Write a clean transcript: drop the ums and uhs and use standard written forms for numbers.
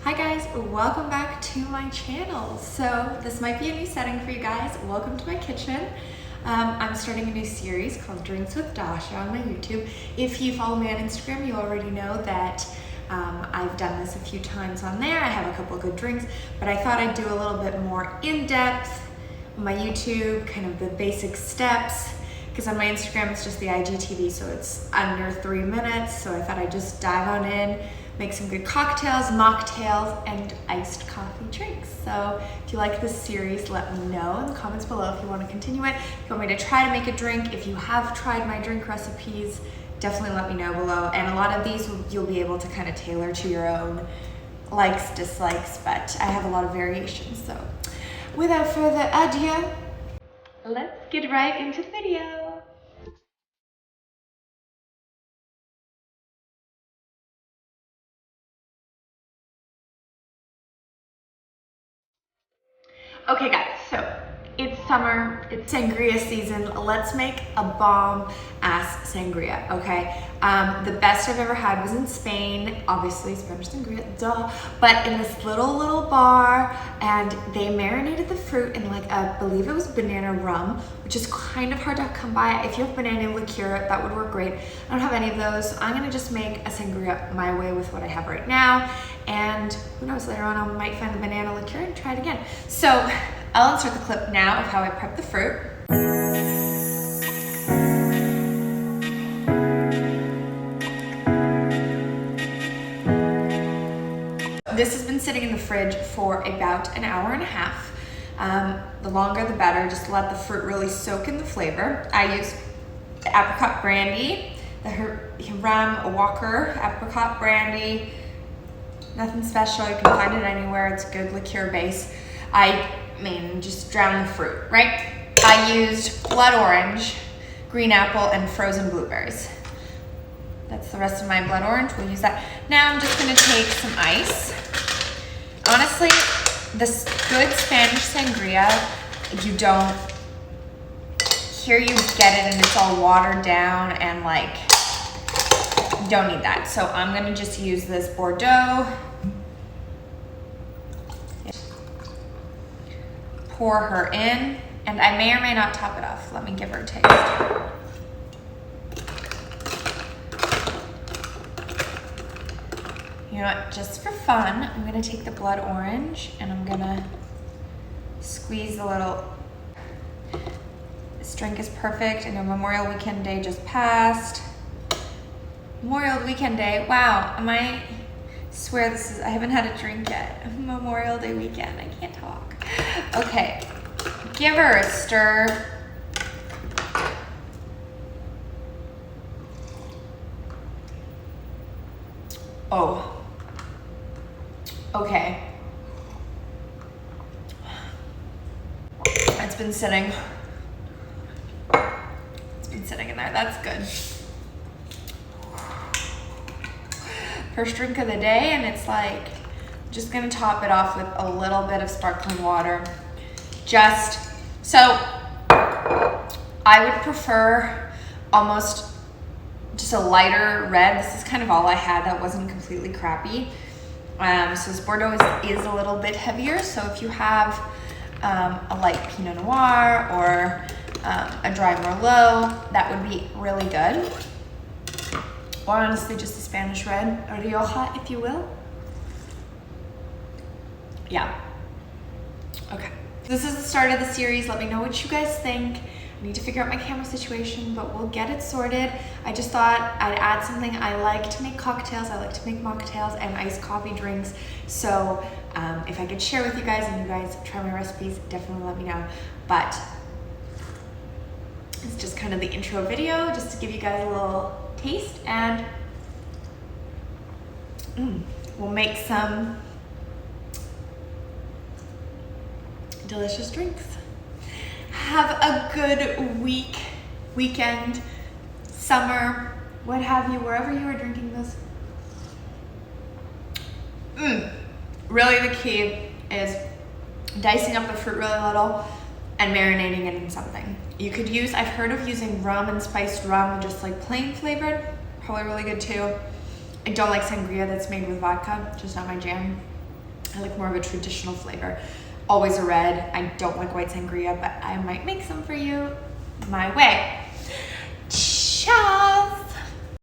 Hi guys, welcome back to my channel. So this might be a new setting for you guys. Welcome to my kitchen. I'm starting a new series called Drinks with Dasha on my YouTube. If you follow me on Instagram, you already know that I've done this a few times on there. I have a couple of good drinks, but I thought I'd do a little bit more in-depth on my YouTube, kind of the basic steps, because on my Instagram it's just the IGTV, so it's under 3 minutes. So I thought I'd just dive on in, make some good cocktails, mocktails, and iced coffee drinks. So if you like this series, let me know in the comments below if you want to continue it. If you want me to try to make a drink, if you have tried my drink recipes, definitely let me know below. And a lot of these you'll be able to kind of tailor to your own likes, dislikes, but I have a lot of variations. So without further ado, let's get right into the video. Okay guys, so it's summer, it's sangria season. Let's make a bomb ass sangria, okay? The best I've ever had was in Spain, obviously Spanish sangria, duh, but in this little bar, and they marinated the fruit in like I believe it was banana rum, which is kind of hard to come by. If you have banana liqueur, that would work great. I don't have any of those, so I'm gonna just make a sangria my way with what I have right now. And who knows, later on I might find the banana liqueur and try it again. So I'll insert the clip now of how I prep the fruit. This has been sitting in the fridge for about an hour and a half. The longer the better, just let the fruit really soak in the flavor. I use the apricot brandy, the rum Walker apricot brandy. Nothing special, you can find it anywhere. It's a good liqueur base. I mean, just drown the fruit, right? I used blood orange, green apple, and frozen blueberries. That's the rest of my blood orange. We'll use that. Now I'm just gonna take some ice. Honestly, this good Spanish sangria, you don't, here you get it and it's all watered down and like, you don't need that. So I'm gonna just use this Bordeaux. Pour her in, and I may or may not top it off. Let me give her a taste. You know what, just for fun, I'm gonna take the blood orange and I'm gonna squeeze a little. This drink is perfect. I know Memorial Weekend Day just passed. Memorial Weekend Day, wow, I swear this is, I haven't had a drink yet. Memorial Day weekend, I can't talk. Okay, give her a stir. Oh, okay. It's been sitting in there, that's good. First drink of the day, and it's like, just gonna top it off with a little bit of sparkling water. Just, so I would prefer almost just a lighter red. This is kind of all I had that wasn't completely crappy. So this Bordeaux is a little bit heavier. So if you have a light Pinot Noir or a dry Merlot, that would be really good. Or honestly, just a Spanish red, or Rioja, if you will. Yeah. Okay. This is the start of the series. Let me know what you guys think. I need to figure out my camera situation, but we'll get it sorted. I just thought I'd add something. I like to make cocktails. I like to make mocktails and iced coffee drinks. So if I could share with you guys and you guys try my recipes, definitely let me know. But it's just kind of the intro video, just to give you guys a little taste, and we'll make some delicious drinks. Have a good weekend, summer, what have you, wherever you are drinking this. Really the key is dicing up the fruit really little and marinating it in something. You could use, I've heard of using rum and spiced rum, just like plain flavored, probably really good too. I don't like sangria that's made with vodka, just not my jam. I like more of a traditional flavor. Always a red. I don't like white sangria, but I might make some for you my way.